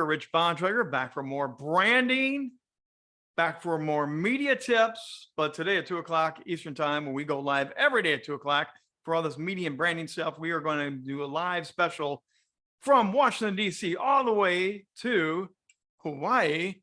Rich Bontrager, back for more branding, back for more media tips. But today at 2 o'clock Eastern time, when we go live every day at 2 o'clock for all this media and branding stuff, we are going to do a live special from Washington, D.C. all the way to Hawaii.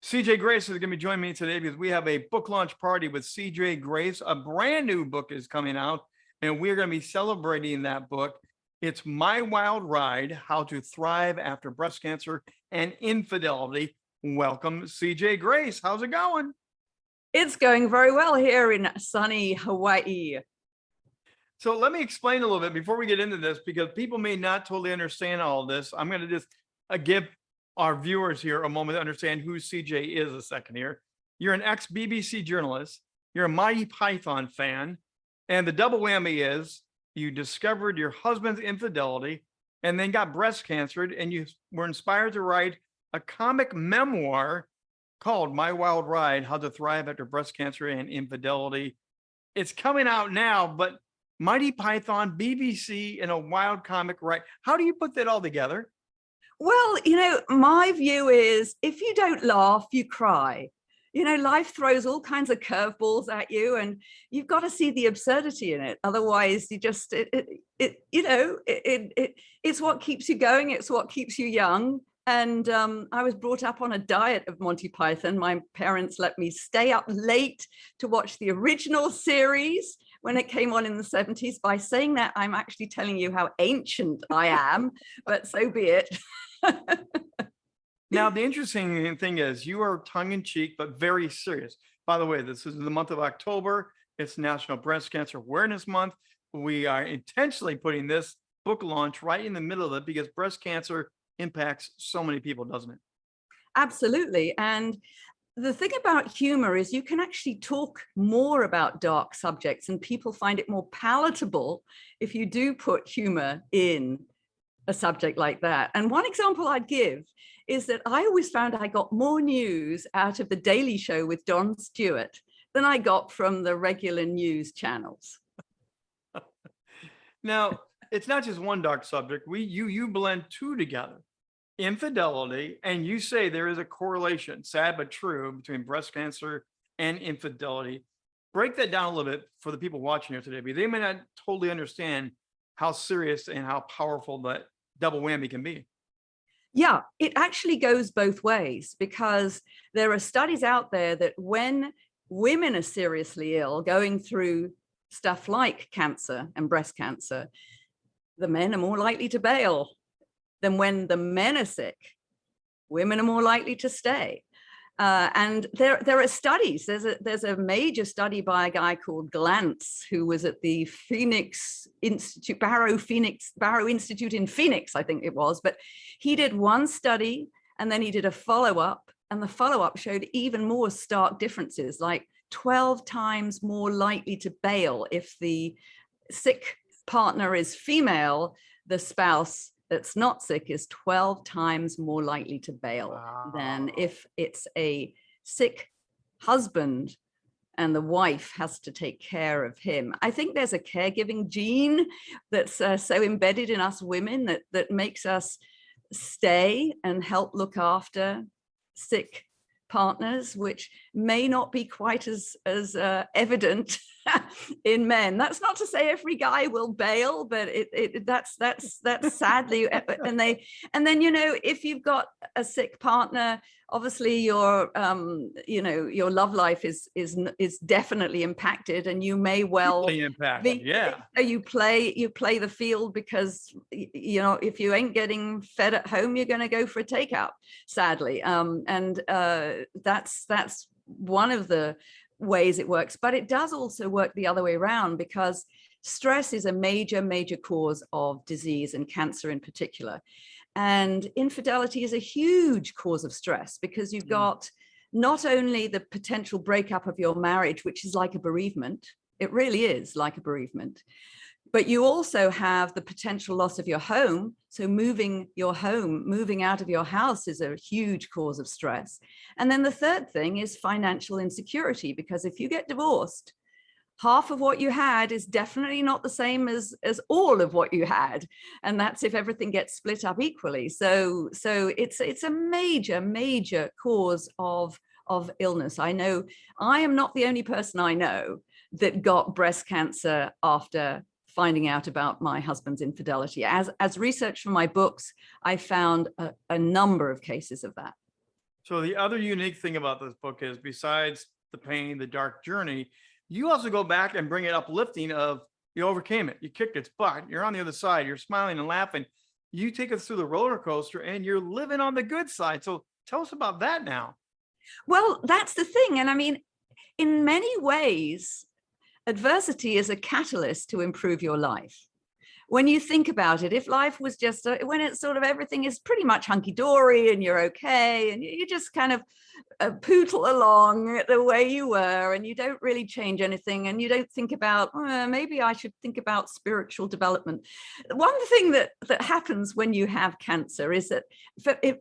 CJ Grace is going to be joining me today because we have a book launch party with CJ Grace. A brand new book is coming out, and we're going to be celebrating that book. It's My Wild Ride, How to Thrive After Breast Cancer and Infidelity. Welcome, CJ Grace. How's it going? It's going very well here in sunny Hawaii. So let me explain a little bit before we get into this, because people may not totally understand all of this. I'm going to just give our viewers here a moment to understand who CJ is a second here. You're an ex-BBC journalist. You're a Monty Python fan. And the double whammy is you discovered your husband's infidelity and then got breast cancer, and you were inspired to write a comic memoir called My Wild Ride, How to Thrive After Breast Cancer and Infidelity. It's coming out now, but Monty Python, BBC, and a wild comic, right? How do you put that all together? Well, my view is if you don't laugh, you cry. Life throws all kinds of curveballs at you, and you've got to see the absurdity in it. Otherwise, you just, it's what keeps you going. It's what keeps you young. And I was brought up on a diet of Monty Python. My parents let me stay up late to watch the original series when it came on in the 70s. By saying that, I'm actually telling you how ancient I am, but so be it. Now, the interesting thing is you are tongue-in-cheek, but very serious. By the way, this is the month of October. It's National Breast Cancer Awareness Month. We are intentionally putting this book launch right in the middle of it because breast cancer impacts so many people, doesn't it? Absolutely. And the thing about humor is you can actually talk more about dark subjects, and people find it more palatable if you do put humor in a subject like that. And one example I'd give is that I always found I got more news out of the Daily Show with Jon Stewart than I got from the regular news channels. Now, it's not just one dark subject. You blend two together, infidelity, and you say there is a correlation, sad but true, between breast cancer and infidelity. Break that down a little bit for the people watching here today, because they may not totally understand how serious and how powerful that double whammy can be. Yeah, it actually goes both ways, because there are studies out there that when women are seriously ill, going through stuff like cancer and breast cancer, the men are more likely to bail than when the men are sick. Women are more likely to stay. And there are studies. There's a major study by a guy called Glantz, who was at the Phoenix Institute, Barrow Institute in Phoenix, I think it was. But he did one study and then he did a follow-up, and the follow-up showed even more stark differences, like 12 times more likely to bail if the sick partner is female. The spouse that's not sick is 12 times more likely to bail than if it's a sick husband and the wife has to take care of him. I think there's a caregiving gene that's so embedded in us women that makes us stay and help look after sick partners, which may not be quite as evident in men. That's not to say every guy will bail, but that's sadly. And then if you've got a sick partner, obviously your your love life is definitely impacted, and you may well be impacted. Yeah. You play the field, because if you ain't getting fed at home, you're going to go for a takeout, sadly. That's one of the ways it works, but it does also work the other way around, because stress is a major cause of disease, and cancer in particular. And infidelity is a huge cause of stress, because you've got not only the potential breakup of your marriage, which is like a bereavement, it really is like a bereavement, but you also have the potential loss of your home. So moving out of your house is a huge cause of stress. And then the third thing is financial insecurity, because if you get divorced, half of what you had is definitely not the same as all of what you had, and that's if everything gets split up equally. So it's a major cause of illness. I know I am not the only person I know that got breast cancer after finding out about my husband's infidelity. As research for my books, I found a number of cases of that. So the other unique thing about this book is, besides the pain, the dark journey, you also go back and bring it uplifting of you overcame it, you kicked its butt, you're on the other side, you're smiling and laughing. You take us through the roller coaster and you're living on the good side. So tell us about that now. Well, that's the thing. And I mean, in many ways, adversity is a catalyst to improve your life. When you think about it, if life was just when it's sort of everything is pretty much hunky-dory and you're okay and you just kind of pootle along the way you were and you don't really change anything and you don't think about maybe I should think about spiritual development. One thing that happens when you have cancer is that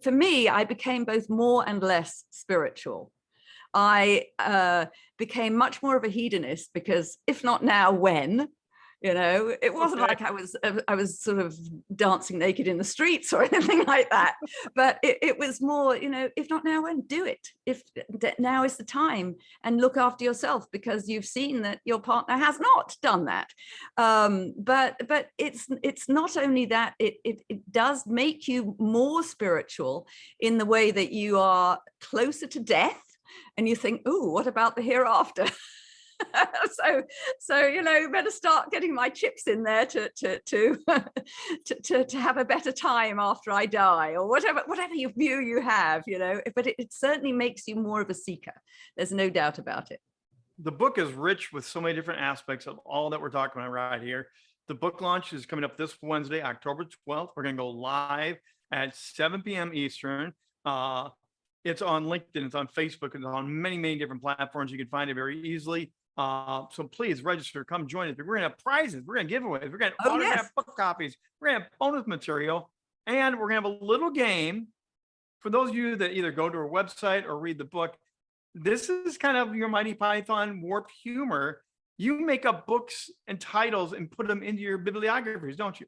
for me, I became both more and less spiritual. I became much more of a hedonist, because if not now, when? You know, it wasn't like I was sort of dancing naked in the streets or anything like that. But it was more, you know, if not now, when? Do it. If now is the time, and look after yourself, because you've seen that your partner has not done that. But it's not only that, it does make you more spiritual in the way that you are closer to death, and you think, oh, what about the hereafter? so you know, better start getting my chips in there to have a better time after I die, or whatever you view you have, you know. But it certainly makes you more of a seeker. There's no doubt about it. The book is rich with so many different aspects of all that we're talking about right here. The book launch is coming up this Wednesday, October 12th. We're going to go live at 7 p.m. Eastern. It's on LinkedIn, it's on Facebook, and on many different platforms. You can find it very easily. So please register, come join us. We're going to have prizes, we're going to give giveaways, we're going to autograph book copies, we're going to have bonus material, and we're going to have a little game for those of you that either go to our website or read the book. This is kind of your Mighty Python warped humor. You make up books and titles and put them into your bibliographies, don't you?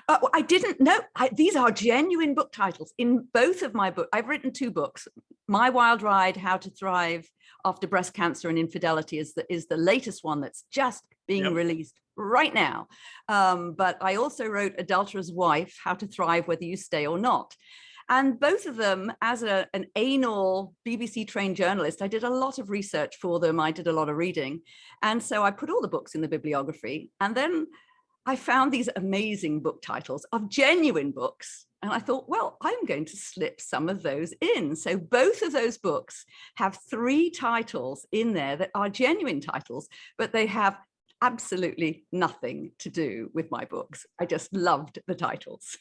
I didn't know. These are genuine book titles. In both of my books, I've written 2 books. My Wild Ride, How to Thrive After Breast Cancer and Infidelity is the latest one that's just being released right now. But I also wrote Adulterer's Wife, How to Thrive Whether You Stay or Not. And both of them, as an anal BBC trained journalist, I did a lot of research for them. I did a lot of reading. And so I put all the books in the bibliography. And then I found these amazing book titles of genuine books. And I thought, well, I'm going to slip some of those in. So both of those books have 3 titles in there that are genuine titles, but they have absolutely nothing to do with my books. I just loved the titles.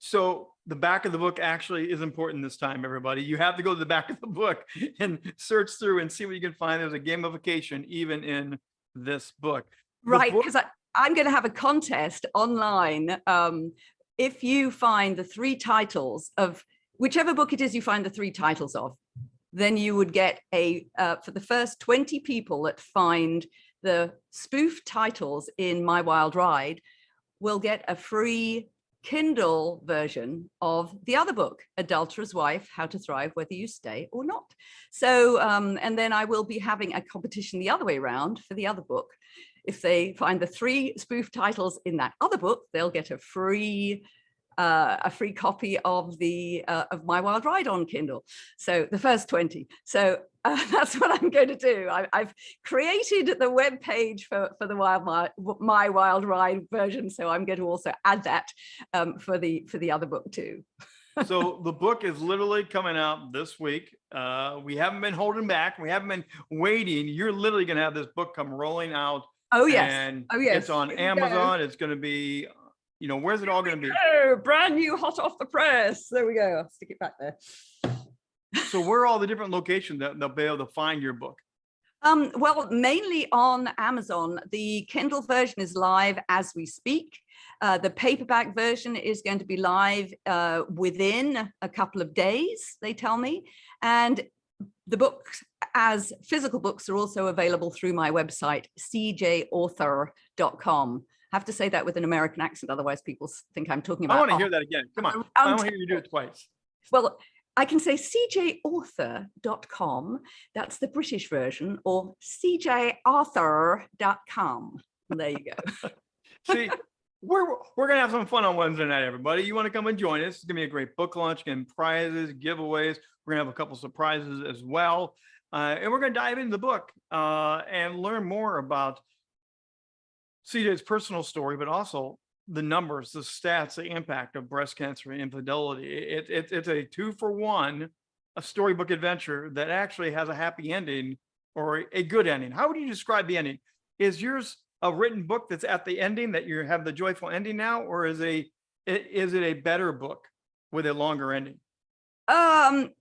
So the back of the book actually is important this time, everybody. You have to go to the back of the book and search through and see what you can find. There's a gamification even in this book. Right, because I'm going to have a contest online. If you find the 3 titles of whichever book it is you find the 3 titles of, then you would get for the first 20 people that find the spoof titles in My Wild Ride, will get a free Kindle version of the other book, Adulterer's Wife, How to Thrive Whether You Stay or Not. So, and then I will be having a competition the other way around for the other book. If they find the 3 spoof titles in that other book, they'll get a free copy of of My Wild Ride on Kindle. So the first 20. So that's what I'm going to do. I've created the web page for the My Wild Ride version. So I'm going to also add that for the other book too. So the book is literally coming out this week. We haven't been holding back. We haven't been waiting. You're literally going to have this book come rolling out. Oh yes. And oh yes. It's on Amazon. It's going to be, you know, where's it all going to be? Oh, brand new, hot off the press. There we go. I'll stick it back there. So where are all the different locations that they'll be able to find your book? Well, mainly on Amazon. The Kindle version is live as we speak. The paperback version is going to be live within a couple of days, they tell me. And the book as physical books are also available through my website, cjauthor.com. I have to say that with an American accent, otherwise people think I'm talking about. I want to hear that again. Come on. I want to hear you do it twice. Well, I can say cjauthor.com. That's the British version, or cjauthor.com. There you go. See, we're going to have some fun on Wednesday night, everybody. You want to come and join us? It's going to be a great book launch, getting prizes, giveaways. We're going to have a couple surprises as well. And we're going to dive into the book and learn more about CJ's personal story, but also the numbers, the stats, the impact of breast cancer and infidelity. It's a 2-for-1, a storybook adventure that actually has a happy ending or a good ending. How would you describe the ending? Is yours a written book that's at the ending that you have the joyful ending now, or is it a better book with a longer ending?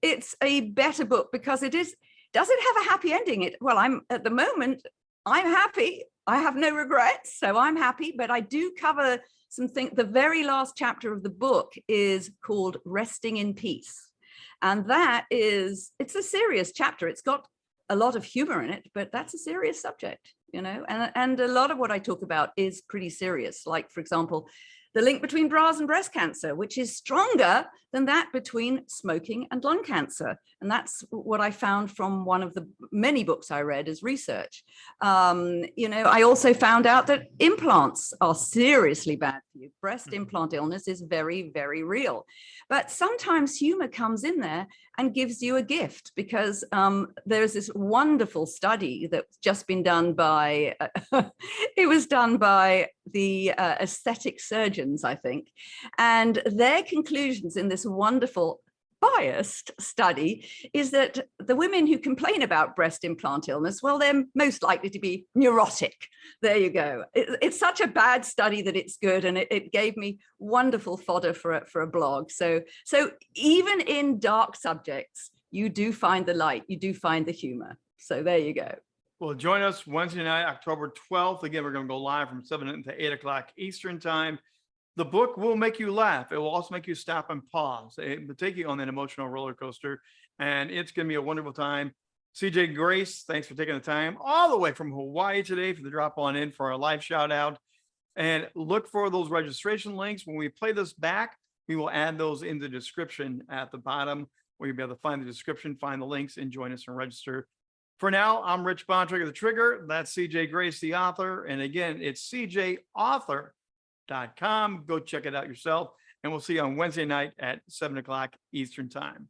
It's a better book because it is. Does it have a happy ending? Well, I'm at the moment, I'm happy. I have no regrets, so I'm happy, but I do cover something. The very last chapter of the book is called Resting in Peace. And it's a serious chapter. It's got a lot of humor in it, but that's a serious subject, and a lot of what I talk about is pretty serious. Like, for example, the link between bras and breast cancer, which is stronger than that between smoking and lung cancer. And that's what I found from one of the many books I read as research. I also found out that implants are seriously bad for you. Breast implant illness is very, very real. But sometimes humor comes in there and gives you a gift, because there's this wonderful study that's just been done by, it was done by the aesthetic surgeons, I think. And their conclusions in this wonderful biased study is that the women who complain about breast implant illness, well, they're most likely to be neurotic. There you go. It's such a bad study that it's good, and it gave me wonderful fodder for a blog. So even in dark subjects, you do find the light, you do find the humor. So there you go. Well, join us Wednesday night, October 12th. Again, we're going to go live from 7 to 8 o'clock Eastern time. The book will make you laugh. It will also make you stop and pause. It will take you on that emotional roller coaster, and it's going to be a wonderful time. CJ Grace, thanks for taking the time all the way from Hawaii today for the drop on in for our live shout out. And look for those registration links. When we play this back, we will add those in the description at the bottom, where you'll be able to find the description, find the links, and join us and register. For now, I'm Rich Bontrager, the Trigger. That's CJ Grace, the author. And again, it's cjauthor.com. Go check it out yourself. And we'll see you on Wednesday night at 7 o'clock Eastern time.